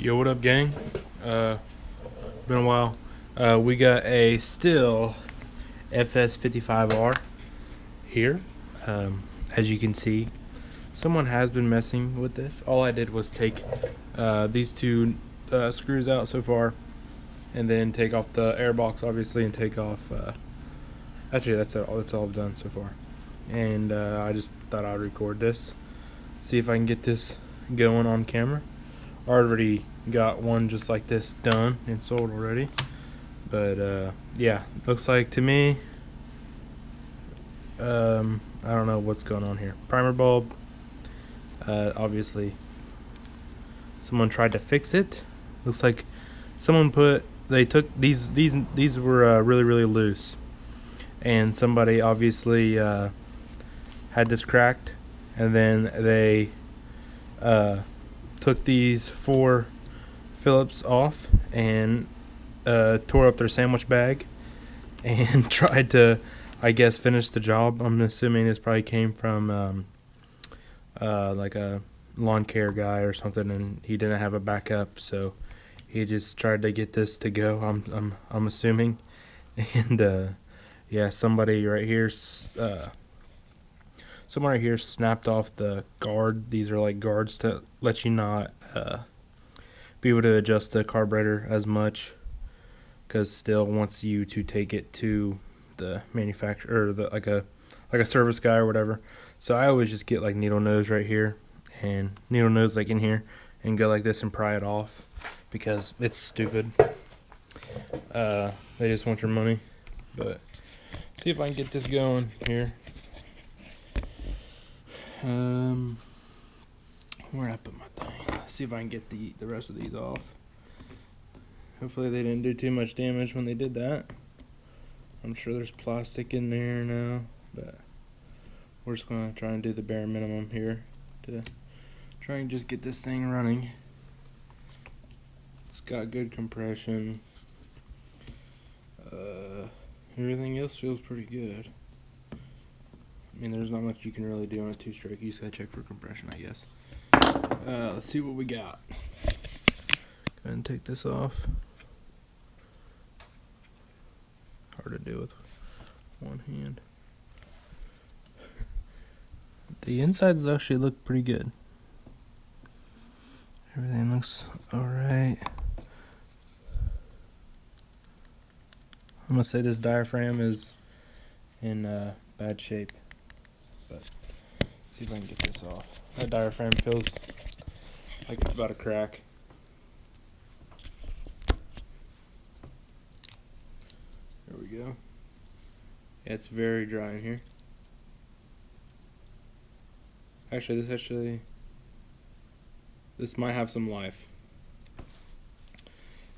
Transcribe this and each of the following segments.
Yo, what up, gang? Been a while. We got a STIHL FS55R here. As you can see, someone has been messing with this. All I did was take these two screws out so far, and then take off the airbox, obviously, and take off. Actually, that's all I've done so far. And I just thought I'd record this, see if I can get this going on camera. Already got one just like this done and sold already, but yeah, looks like to me, I don't know what's going on here. Primer bulb, obviously someone tried to fix it. Looks like someone took these were really loose, and somebody obviously had this cracked, and then they took these 4 Phillips off and tore up their sandwich bag and tried to, I guess, finish the job. I'm assuming this probably came from like a lawn care guy or something, and he didn't have a backup, so he just tried to get this to go. I'm assuming, and yeah, somebody right here. Someone right here snapped off the guard. These are like guards to let you not be able to adjust the carburetor as much, because STIHL wants you to take it to the manufacturer, or like a service guy or whatever. So I always just get like needle nose right here and needle nose like in here, and go like this and pry it off, because it's stupid. They just want your money. But see if I can get this going here. Where'd I put my thing? Let's see if I can get the rest of these off. Hopefully they didn't do too much damage when they did that. I'm sure there's plastic in there now, but we're just gonna try and do the bare minimum here to try and just get this thing running. It's got good compression. Everything else feels pretty good. I mean, there's not much you can really do on a 2-stroke. You just gotta check for compression, I guess. Let's see what we got. Go ahead and take this off. Hard to do with one hand. The insides actually look pretty good. Everything looks alright. I'm gonna say this diaphragm is in bad shape. But see if I can get this off. That diaphragm feels like it's about to crack. There we go. Yeah, it's very dry in here. Actually, this might have some life.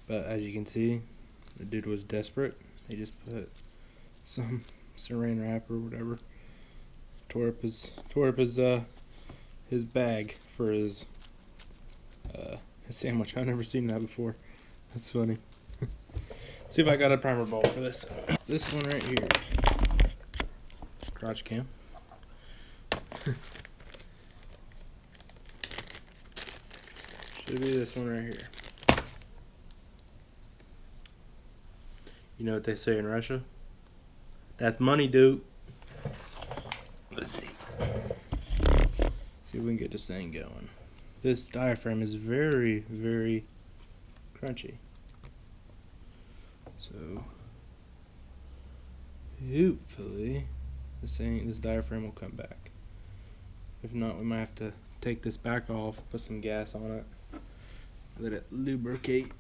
But as you can see, the dude was desperate. He just put some saran wrap or whatever. Tore up his bag for his sandwich. I've never seen that before. That's funny. See if I got a primer bulb for this. This one right here. Crotch cam. Should be this one right here. You know what they say in Russia? That's money, dude. Let's see. See if we can get this thing going. This diaphragm is very crunchy. So hopefully this diaphragm will come back. If not, we might have to take this back off, put some gas on it, let it lubricate,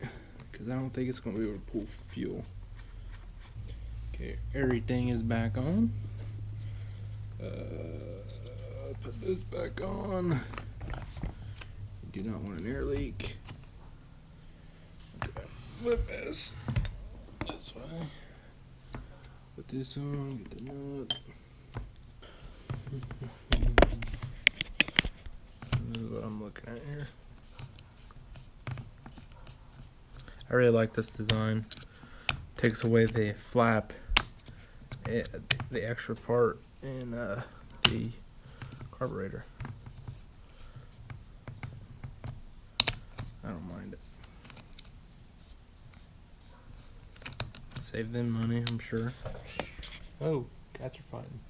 because I don't think it's going to be able to pull fuel. Okay, everything is back on. Put this back on. Do not want an air leak. Okay, flip this way. Put this on, get the nut. This is what I'm looking at here. I really like this design. Takes away the flap, the extra part in the carburetor. I don't mind it. Save them money, I'm sure. Oh, cats are fighting.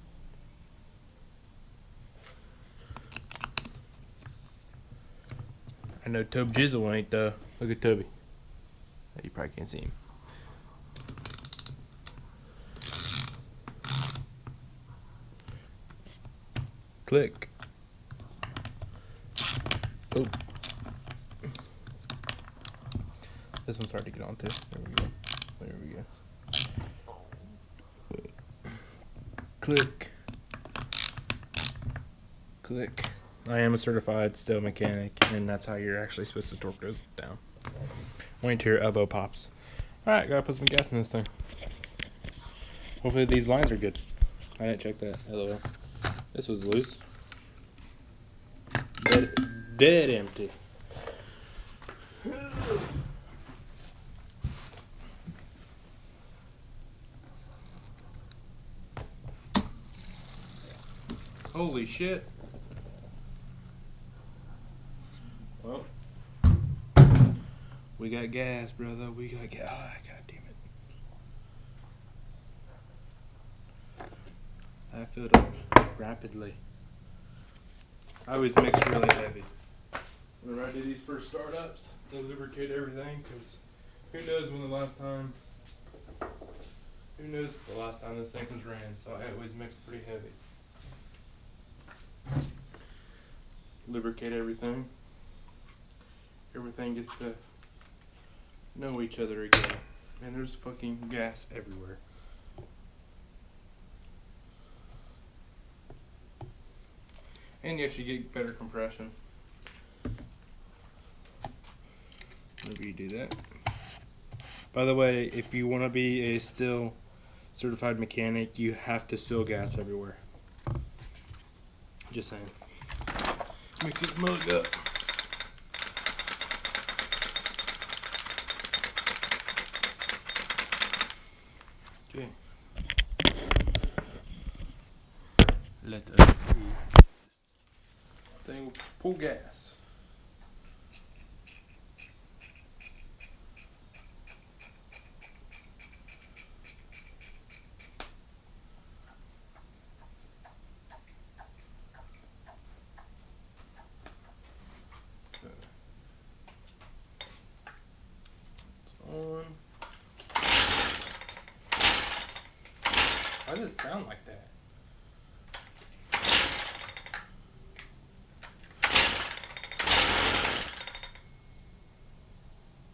I know Toby Jizzle ain't though. Look at Toby. You probably can't see him. Click. Oh. This one's hard to get onto. There we go. There we go. Click. Click. I am a certified STIHL mechanic, and that's how you're actually supposed to torque those down. Wait till your elbow pops. Alright, gotta put some gas in this thing. Hopefully these lines are good. I didn't check that. LOL. This was loose. Dead empty. Holy shit. Well, we got gas, brother. We got gas. Oh, God damn it. I filled up rapidly. I always mix really heavy. Whenever I do these first startups, they lubricate everything, because who knows when the last time this thing was ran, so I always mix pretty heavy. Lubricate everything. Everything gets to know each other again. And there's fucking gas everywhere. And you actually get better compression whenever you do that. By the way, if you want to be a STIHL certified mechanic, you have to spill gas everywhere. Just saying. Let's mix this mug up. Okay. Let us see. Thing will pull gas. On. Why does it sound like that?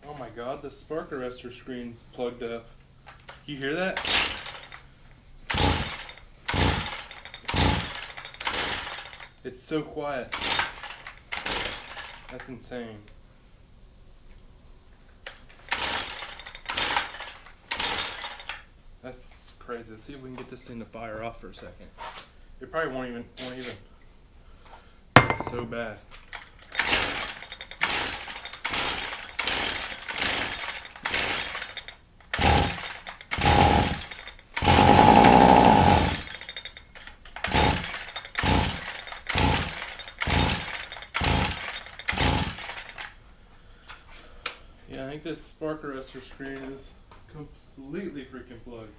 Oh my god, the spark arrestor screen's plugged up. You hear that? It's so quiet. That's insane. That's crazy. Let's see if we can get this thing to fire off for a second. It probably won't even. It's so bad. Yeah, I think this spark arrestor screen is completely freaking plugged.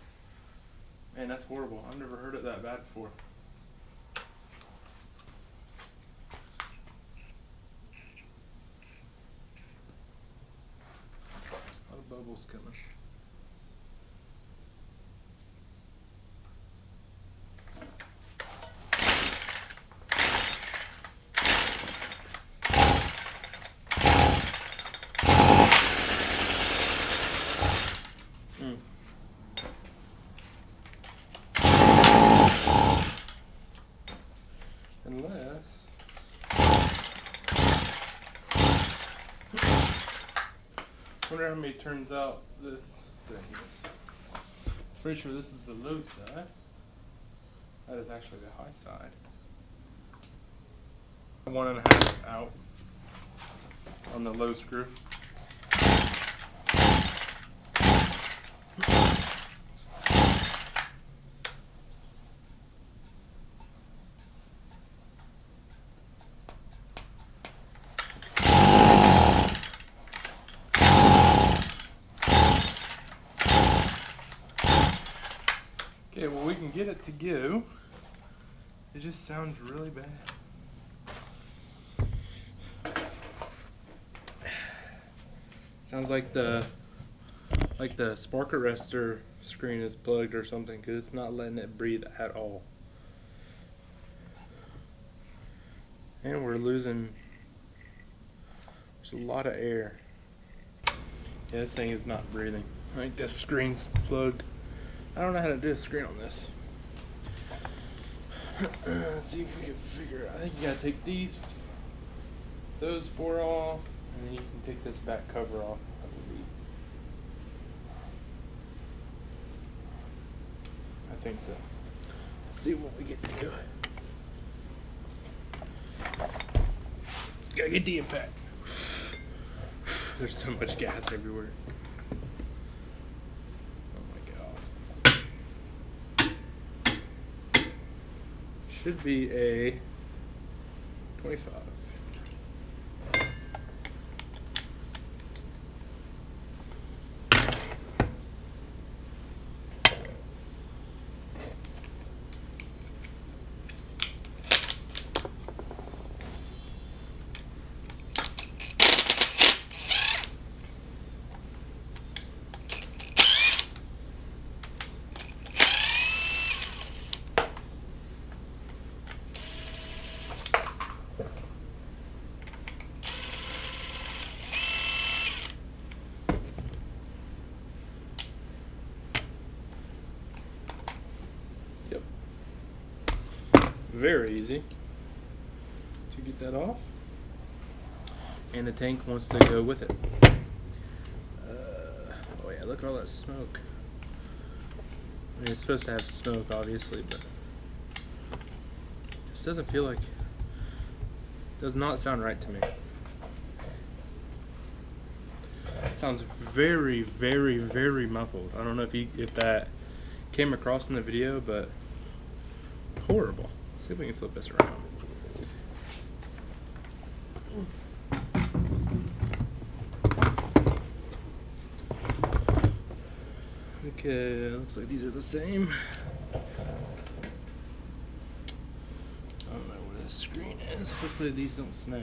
Man, that's horrible. I've never heard it that bad before. A lot of bubbles coming. Unless wonder how many turns out this thing is. Pretty sure this is the low side. That is actually the high side. 1.5 out on the low screw. it to go. It just sounds really bad. Sounds like the spark arrestor screen is plugged or something, because it's not letting it breathe at all. And we're losing, there's a lot of air. Yeah, this thing is not breathing. I think this screen's plugged. I don't know how to do a screen on this. Let's see if we can figure it out. I think you gotta take those four off, and then you can take this back cover off, I believe. I think so. Let's see what we can do. Gotta get the impact. There's so much gas everywhere. Oh my god. Should be a 25. Yep. Very easy to get that off. And the tank wants to go with it. Oh yeah, look at all that smoke. I mean, it's supposed to have smoke, obviously, but it just doesn't feel like, does not sound right to me. It sounds very, very, very muffled. I don't know if that came across in the video, but horrible. Let's see if we can flip this around. Okay, looks like these are the same. I don't know where this screen is. Hopefully these don't snap.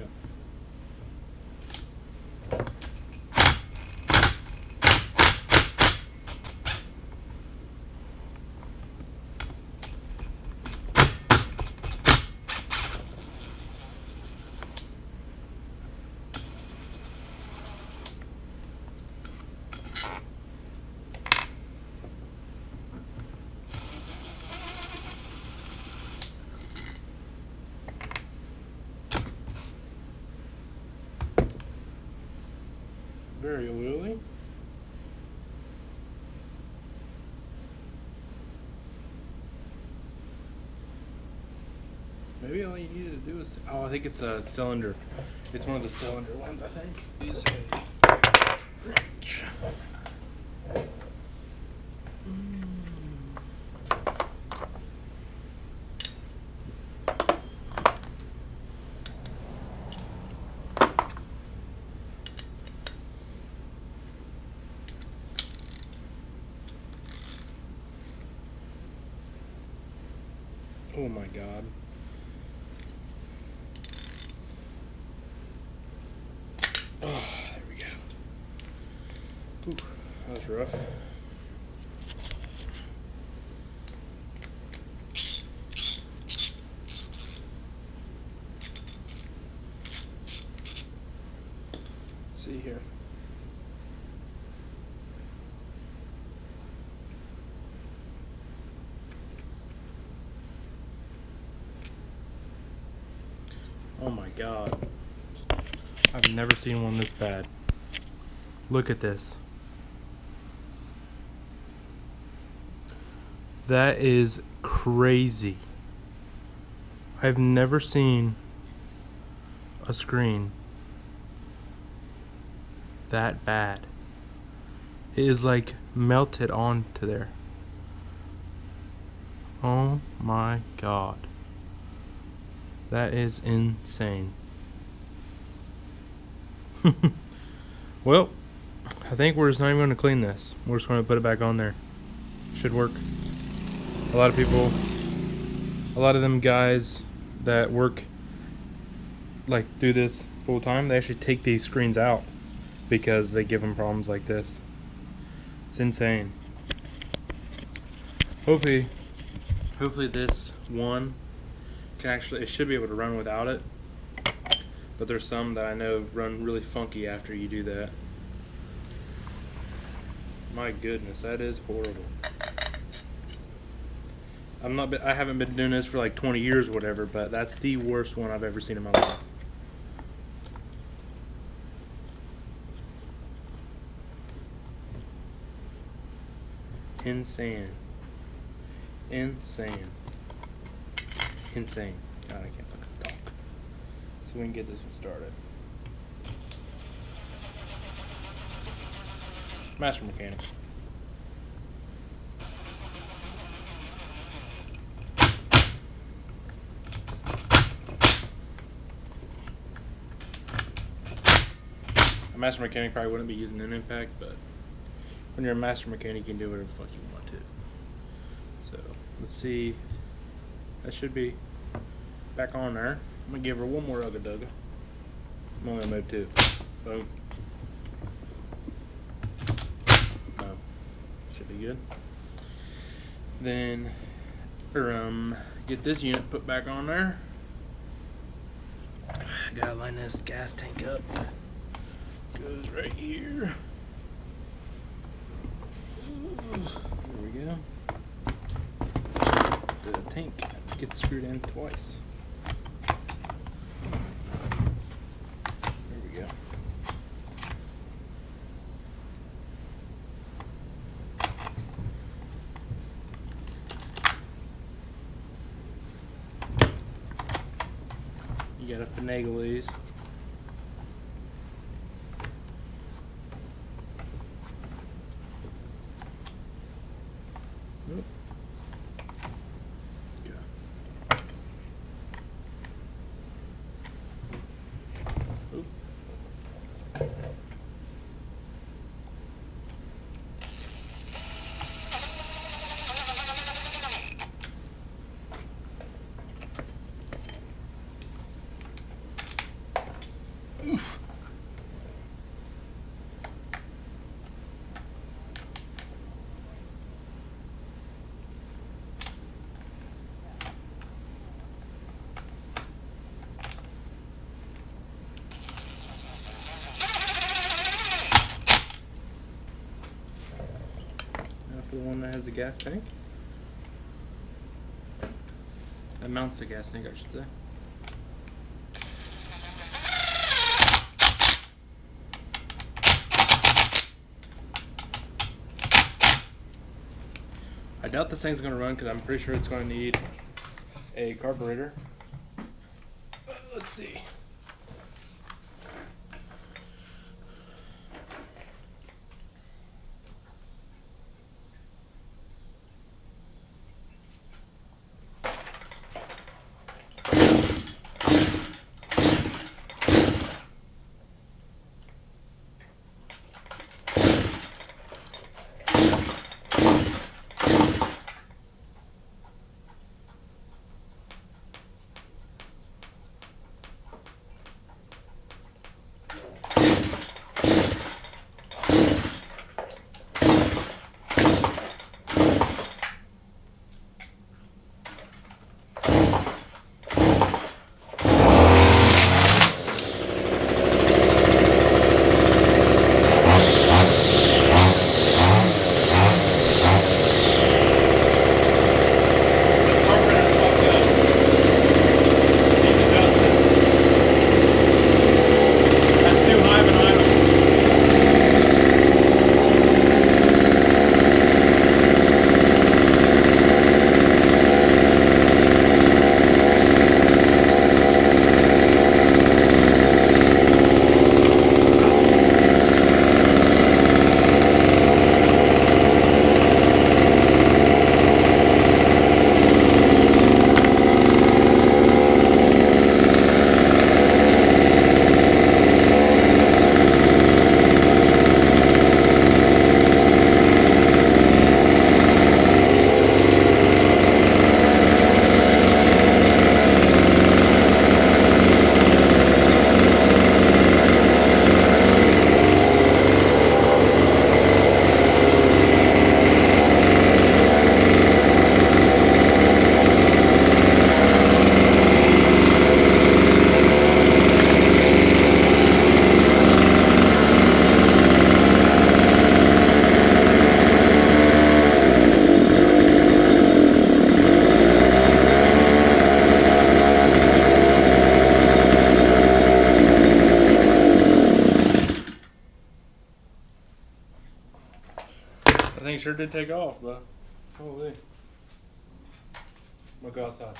Very oily. Maybe all you needed to do is, oh, I think it's a cylinder. It's one of the cylinder ones, I think. Is a wrench. Oh my god. Oh, there we go. Ooh, that was rough. Let's see here. Oh my god. I've never seen one this bad. Look at this. That is crazy. I've never seen a screen that bad. It is like melted onto there. Oh my god. That is insane. Well, I think we're just not even going to clean this. We're just going to put it back on there. Should work. A lot of people, a lot of them guys that work like do this full time, they actually take these screens out because they give them problems like this. It's insane. Hopefully this one can actually, it should be able to run without it, but there's some that I know run really funky after you do that. My goodness, that is horrible. I haven't been doing this for like 20 years or whatever, but that's the worst one I've ever seen in my life. Insane. Insane. Insane. God, I can't fucking talk. So we can get this one started. Master Mechanic. A Master Mechanic probably wouldn't be using an impact, but when you're a Master Mechanic, you can do whatever the fuck you want to. So, let's see. That should be back on there. I'm gonna give her one more ugga dugga. I'm only gonna move two. Boom. No. Should be good. Then, get this unit put back on there. Gotta line this gas tank up. Goes right here. There we go. The tank gets screwed in twice. There we go. You gotta finagle these. Oop. Oop. Oof. For the one that has the gas tank. That mounts the gas tank, I should say. I doubt this thing's going to run because I'm pretty sure it's going to need a carburetor. Let's see. thing sure did take off, but holy. I'm gonna go outside.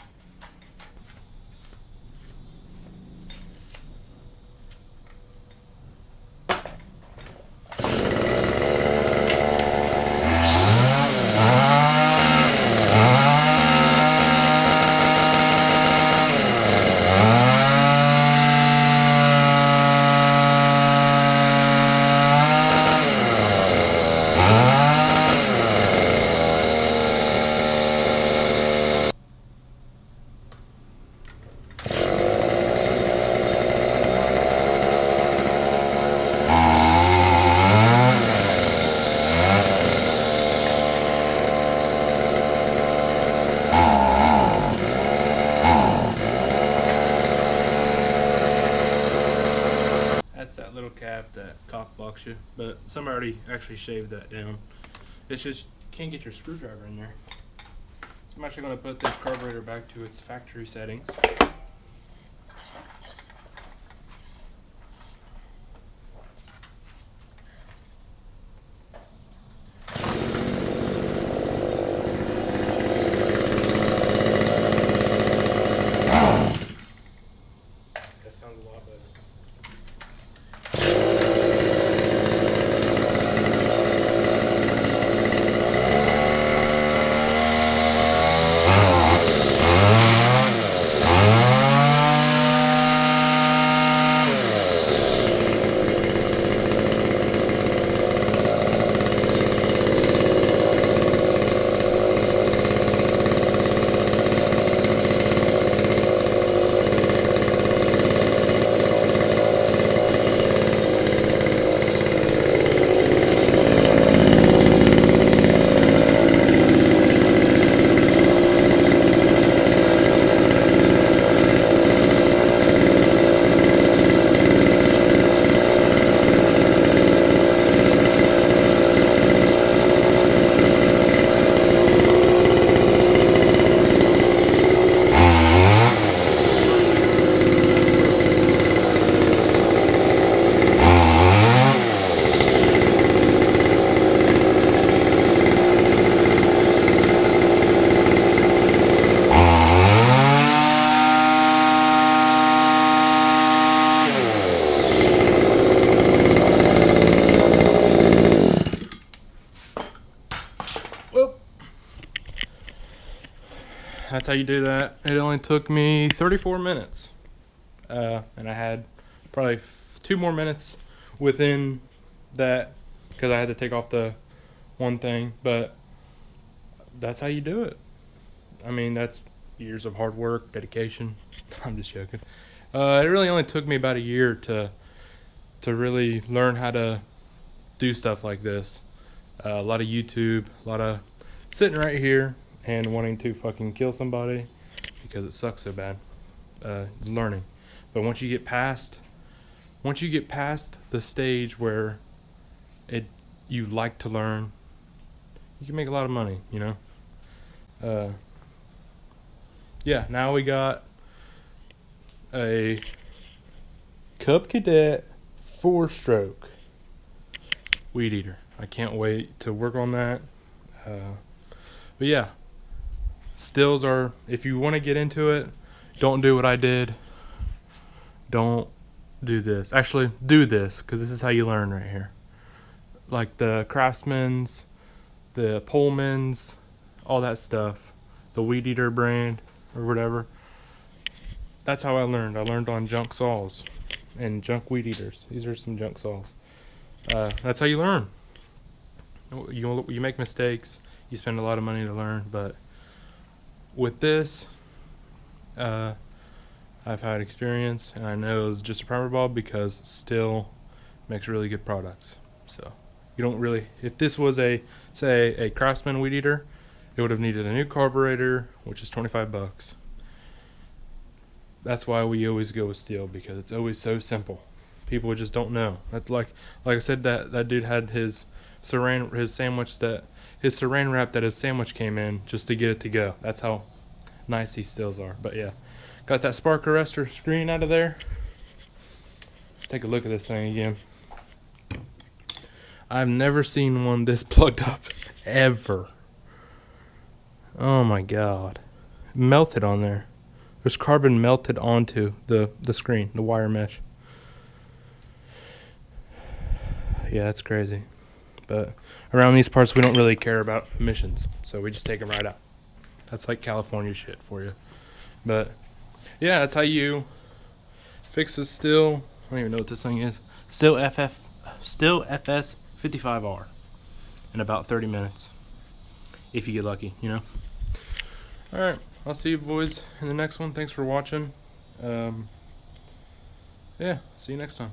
That's that little cap that cock blocks you, but somebody already actually shaved that down. It's just can't get your screwdriver in there. So I'm actually going to put this carburetor back to its factory settings. That sounds a lot better. That's how you do that. It only took me 34 minutes. And I had probably 2 more minutes within that because I had to take off the one thing. But that's how you do it. I mean, that's years of hard work, dedication. I'm just joking. It really only took me about a year to really learn how to do stuff like this. A lot of YouTube, a lot of sitting right here and wanting to fucking kill somebody because it sucks so bad. Learning. But once you get past the stage where you like to learn, you can make a lot of money, you know. Yeah, now we got a Cub Cadet 4-stroke weed eater. I can't wait to work on that. But yeah, stills are, if you want to get into it, don't do what I did. Don't do this. Actually, do this, because this is how you learn right here. Like the Craftsman's, the Pullman's, all that stuff. The Weed Eater brand or whatever. That's how I learned. I learned on junk saws and junk weed eaters. These are some junk saws. That's how you learn. You make mistakes. You spend a lot of money to learn, but with this, I've had experience, and I know it was just a primer bulb because STIHL makes really good products. So you don't really, if this was say a Craftsman weed eater, it would have needed a new carburetor, which is 25 bucks. That's why we always go with STIHL, because it's always so simple. People just don't know. That's like I said, that dude had his saran wrap that his sandwich came in just to get it to go. That's how nice these STIHLs are. But yeah, got that spark arrestor screen out of there. Let's take a look at this thing again. I've never seen one this plugged up ever. Oh my god. Melted on there. There's carbon melted onto the screen, the wire mesh. Yeah, that's crazy. But around these parts, we don't really care about emissions, so we just take them right out. That's like California shit for you. But yeah, that's how you fix the STIHL. I don't even know what this thing is. STIHL FS 55R in about 30 minutes, if you get lucky, you know. All right, I'll see you boys in the next one. Thanks for watching. Yeah, see you next time.